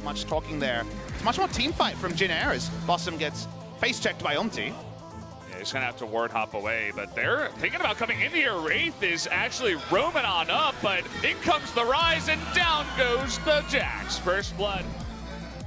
much talking there. It's much more team fight from Jin Air as Blossom gets face checked by Umti. Yeah, he's gonna have to ward hop away, but they're thinking about coming in here. Wraith is actually roaming on up, but in comes the rise and down goes the Jags. First blood.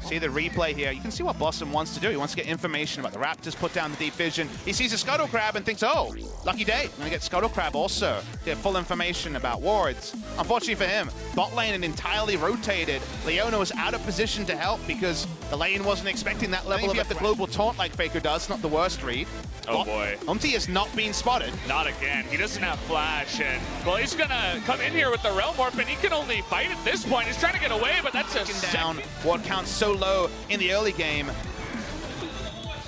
See the replay here. You can see what Blossom wants to do. He wants to get information about the Raptors, put down the deep vision. He sees a Scuttle Crab and thinks, oh, lucky day. I'm gonna get Scuttle Crab also. Get full information about wards. Unfortunately for him, bot lane and entirely rotated. Leona was out of position to help because the lane wasn't expecting that level of the global taunt like Faker does. Not the worst read. Oh boy. Umti has not been spotted. Not again. He doesn't have flash, and well, he's gonna come in here with the Realm Warp, and he can only fight at this point. He's trying to get away, but that's a down. Ward counts so low in the early game.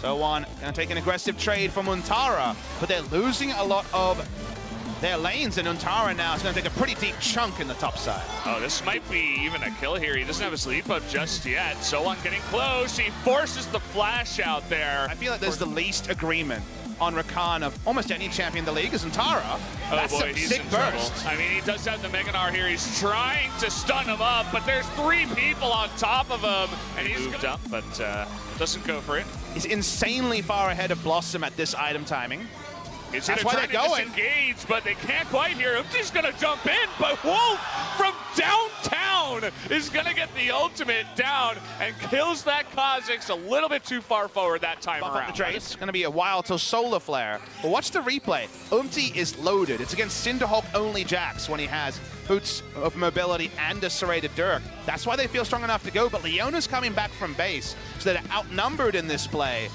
So on, gonna take an aggressive trade from Untara, but they're losing a lot of their lanes, and Untara now is gonna take a pretty deep chunk in the top side. Oh, this might be even a kill here. He doesn't have a sleep up just yet. So on getting close, he forces the flash out there. I feel like there's the least agreement on Rakan of almost any champion in the league is Untara. Oh That's boy, a he's sick in burst. trouble. I mean, he does have the Meganar here. He's trying to stun him up, but there's 3 people on top of him, and he's moved up, but doesn't go for it. He's insanely far ahead of Blossom at this item timing. That's why they're going. Disengage, but they can't quite here. Umti's gonna jump in, but Wolf from downtown is gonna get the ultimate down and kills that Kha'Zix a little bit too far forward that time around. It's gonna be a while till Solar Flare. But watch the replay. Umti is loaded. It's against Cinderhawk only Jax when he has boots of mobility and a serrated Dirk. That's why they feel strong enough to go, but Leona's coming back from base, so they're outnumbered in this play.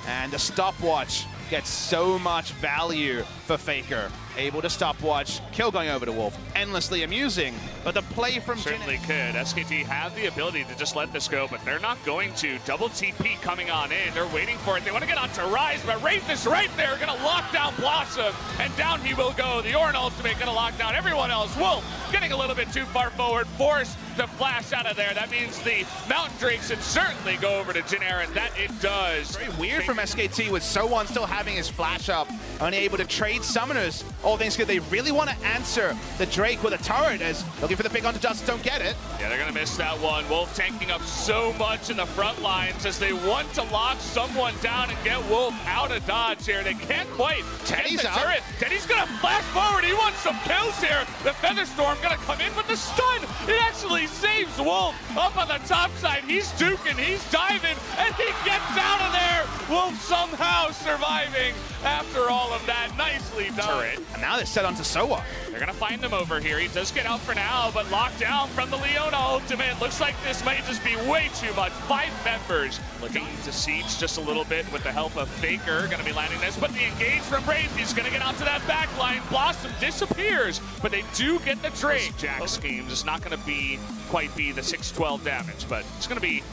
And the stopwatch gets so much value for Faker. Able to stopwatch, kill going over to Wolf. Endlessly amusing, but the play from certainly could. SKT have the ability to just let this go, but they're not going to. Double TP coming on in. They're waiting for it. They want to get on to Rise, but Wraith is right there. Going to lock down Blossom, and down he will go. The Ornn ultimate going to lock down everyone else. Wolf getting a little bit too far forward, forced to flash out of there. That means the Mountain Drake should certainly go over to Jin Air, and that it does. Very weird from SKT with So1 still having his flash up, only able to trade summoners. All things good. They really want to answer the Drake with a turret as looking for the pick onto Justice, don't get it. Yeah, they're going to miss that one. Wolf tanking up so much in the front lines as they want to lock someone down and get Wolf out of dodge here. They can't quite Teddy's get the turret. Teddy's going to flash forward. He wants some kills here. The Featherstorm going to come in with the stun. It actually saves Wolf up on the top side. He's duking, he's diving, and he gets out of there. Wolf somehow surviving after all of that. Nicely done. And now they're set onto Soa. They're going to find him over here. He does get out for now, but locked down from the Leona ultimate. Looks like this might just be way too much. 5 members looking to siege just a little bit with the help of Faker. Going to be landing this, but the engage from Wraith. He's going to get onto that back line. Blossom disappears, but they do get the trade. JAG schemes is not going to quite be the 612 damage, but it's going to be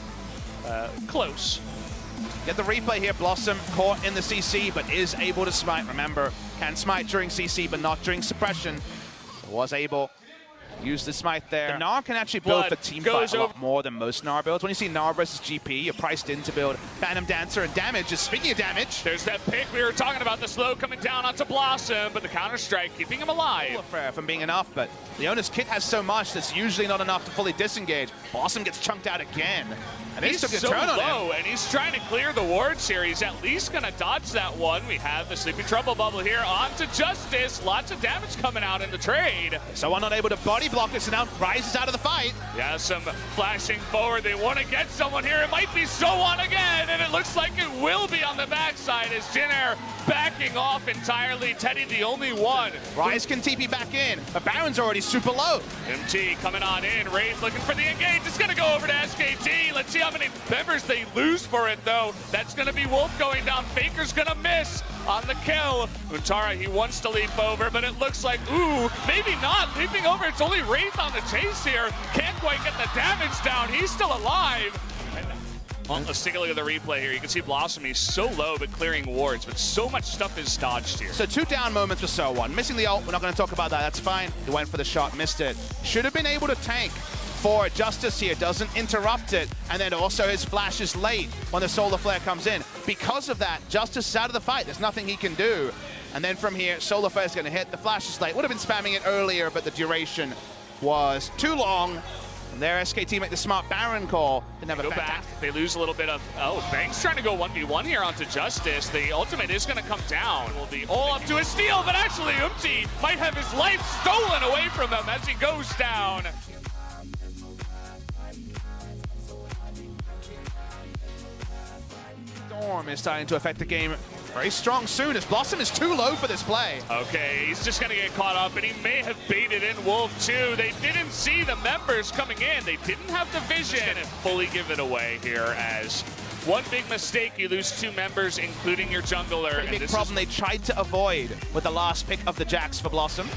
close. Get the replay here. Blossom caught in the CC, but is able to smite. Remember, can smite during CC, but not during suppression. Was able to use the smite there. The Gnar can actually build for team fight a lot more than most Gnar builds. When you see Gnar versus GP, you're priced in to build Phantom Dancer and damage. Just speaking of damage, there's that pick we were talking about, the slow coming down onto Blossom, but the counter-strike keeping him alive. From being enough, but Leona's kit has so much that's usually not enough to fully disengage. Blossom gets chunked out again. And he's took a so turn on low, him. And he's trying to clear the wards here. He's at least going to dodge that one. We have the Sleepy Trouble Bubble here onto Justice. Lots of damage coming out in the trade. So unable to body block this, and now rises out of the fight. Yeah, some flashing forward. They want to get someone here. It might be So1 again, and it looks like it will be on the backside as Jin Air backing off entirely. Teddy the only one. Rise can TP back in, but Baron's already super low. MT coming on in. Wraith looking for the engage. It's going to go over to SKT. Let's see how many members they lose for it, though. That's going to be Wolf going down. Faker's going to miss on the kill. Untara, he wants to leap over, but it looks like, ooh, maybe not. Leaping over, it's only Wraith on the chase here. Can't quite get the damage down. He's still alive. Let's take a look at the replay here. You can see Blossom, he's so low but clearing wards, but so much stuff is dodged here. So 2 down moments for So1. Missing the ult, we're not going to talk about that, that's fine. He went for the shot, missed it. Should have been able to tank for Justice here, doesn't interrupt it, and then also his flash is late when the Solar Flare comes in. Because of that, Justice is out of the fight, there's nothing he can do. And then from here, Solar Flare is going to hit, the flash is late. Would have been spamming it earlier, but the duration was too long. There, SKT make the smart Baron call. They never go back. They lose a little bit of... Oh, Bang's trying to go 1v1 here onto Justice. The ultimate is going to come down. Will be all up to a steal, but actually Umti might have his life stolen away from him as he goes down. Storm is starting to affect the game very strong soon as Blossom is too low for this play. Okay, he's just gonna get caught up, and he may have baited in Wolf too. They didn't see the members coming in. They didn't have the vision. Just gonna fully give it away here as one big mistake, you lose 2 members, including your jungler. Big problem they tried to avoid with the last pick of the Jags for Blossom.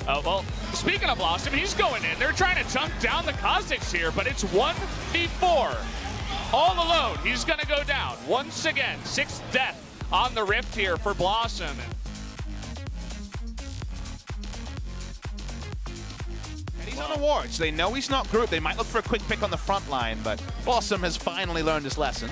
Oh, well, speaking of Blossom, he's going in. They're trying to chunk down the Kha'Zix here, but it's 1v4. All alone, he's gonna go down. Once again, 6th death on the Rift here for Blossom. And he's on a ward, so they know he's not grouped. They might look for a quick pick on the front line, but Blossom has finally learned his lesson.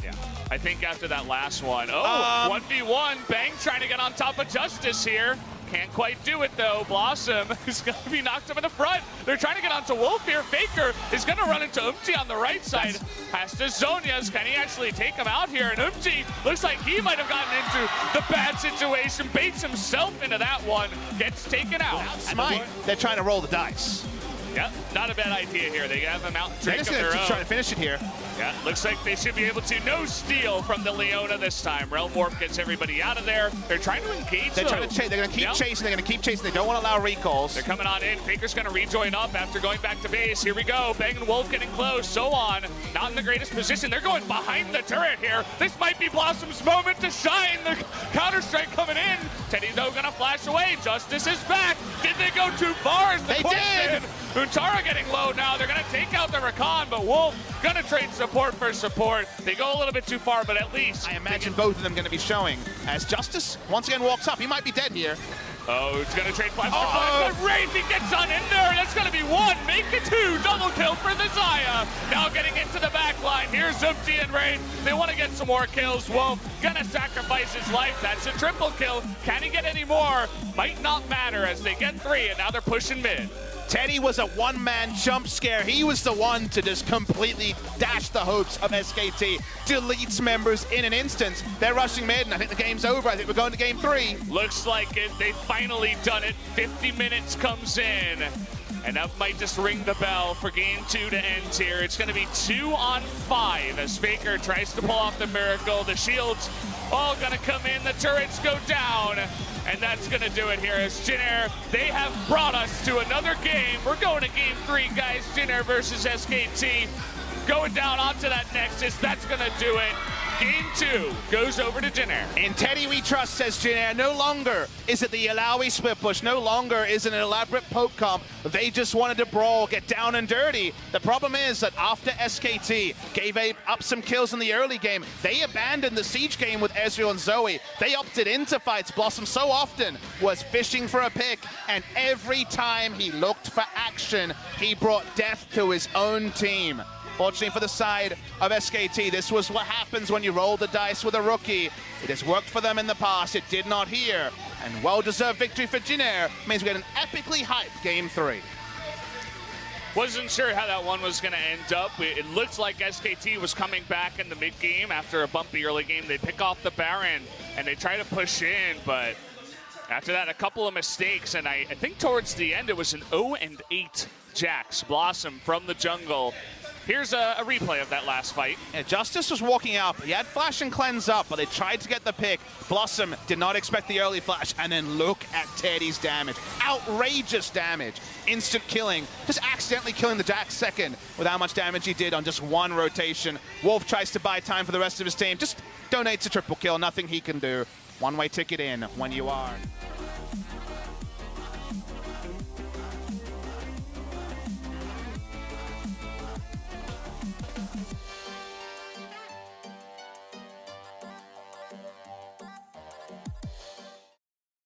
Yeah, I think after that last one. Oh, 1v1, Bang trying to get on top of Justice here. Can't quite do it though. Blossom is going to be knocked up in the front. They're trying to get onto Wolf here. Faker is going to run into Umti on the right side. Has to Zonia's. Can he actually take him out here? And Umti looks like he might have gotten into the bad situation. Baits himself into that one. Gets taken out. Smite. They're trying to roll the dice. Yeah, not a bad idea here. They have him out and drink of their own. Trying to finish it here. Yeah, looks like they should be able to. No steal from the Leona this time. Realm Warp gets everybody out of there. They're trying to engage. They're trying to chase. They're going to keep chasing. They're going to keep chasing. They don't want to allow recalls. They're coming on in. Faker's going to rejoin up after going back to base. Here we go. Bang and Wolf getting close. So on. Not in the greatest position. They're going behind the turret here. This might be Blossom's moment to shine. The counter-strike coming in. Teddy, though, going to flash away. Justice is back. Did they go too far is the question. Huntara getting low now. They're going to take out the Rakan, but Wolf going to trade support for support. They go a little bit too far, but at least... I imagine both of them going to be showing as Justice once again walks up. He might be dead here. Oh, it's going to trade flash for flash, but Wraith, he gets on in there. That's going to be 1, make it 2. Double kill for the Xayah. Now getting into the back line. Here's Umti and Wraith. They want to get some more kills. Wolf going to sacrifice his life. That's a triple kill. Can he get any more? Might not matter as they get 3, and now they're pushing mid. Teddy was a one-man jump scare. He was the one to just completely dash the hopes of SKT. Deletes members in an instant. They're rushing mid, and I think the game's over. I think we're going to game 3. Looks like it. They've finally done it. 50 minutes comes in. And that might just ring the bell for game 2 to end here. It's going to be 2 on 5 as Faker tries to pull off the miracle. The shields all going to come in. The turrets go down. And that's going to do it here as JVNA, they have brought us to another game. We're going to game 3, guys. JVNA versus SKT. Going down onto that Nexus. That's going to do it. Game 2 goes over to JVNA. In Teddy we trust, says JVNA. No longer is it the Alawi split push. No longer is it an elaborate poke comp. They just wanted to brawl, get down and dirty. The problem is that after SKT gave up some kills in the early game, they abandoned the siege game with Ezreal and Zoe. They opted into fights. Blossom so often was fishing for a pick, and every time he looked for action, he brought death to his own team. Fortunately for the side of SKT, this was what happens when you roll the dice with a rookie. It has worked for them in the past, it did not here. And well-deserved victory for JVNA means we get an epically hyped Game 3. Wasn't sure how that one was going to end up. It looked like SKT was coming back in the mid-game after a bumpy early game. They pick off the Baron, and they try to push in, but after that, a couple of mistakes, and I think towards the end, it was an 0-8 Jax. Blossom from the jungle. Here's a replay of that last fight. Yeah, Justice was walking up. He had flash and cleanse up, but they tried to get the pick. Blossom did not expect the early flash, and then look at Teddy's damage. Outrageous damage. Instant killing. Just accidentally killing the Jax second with how much damage he did on just one rotation. Wolf tries to buy time for the rest of his team. Just donates a triple kill. Nothing he can do. One-way ticket in when you are.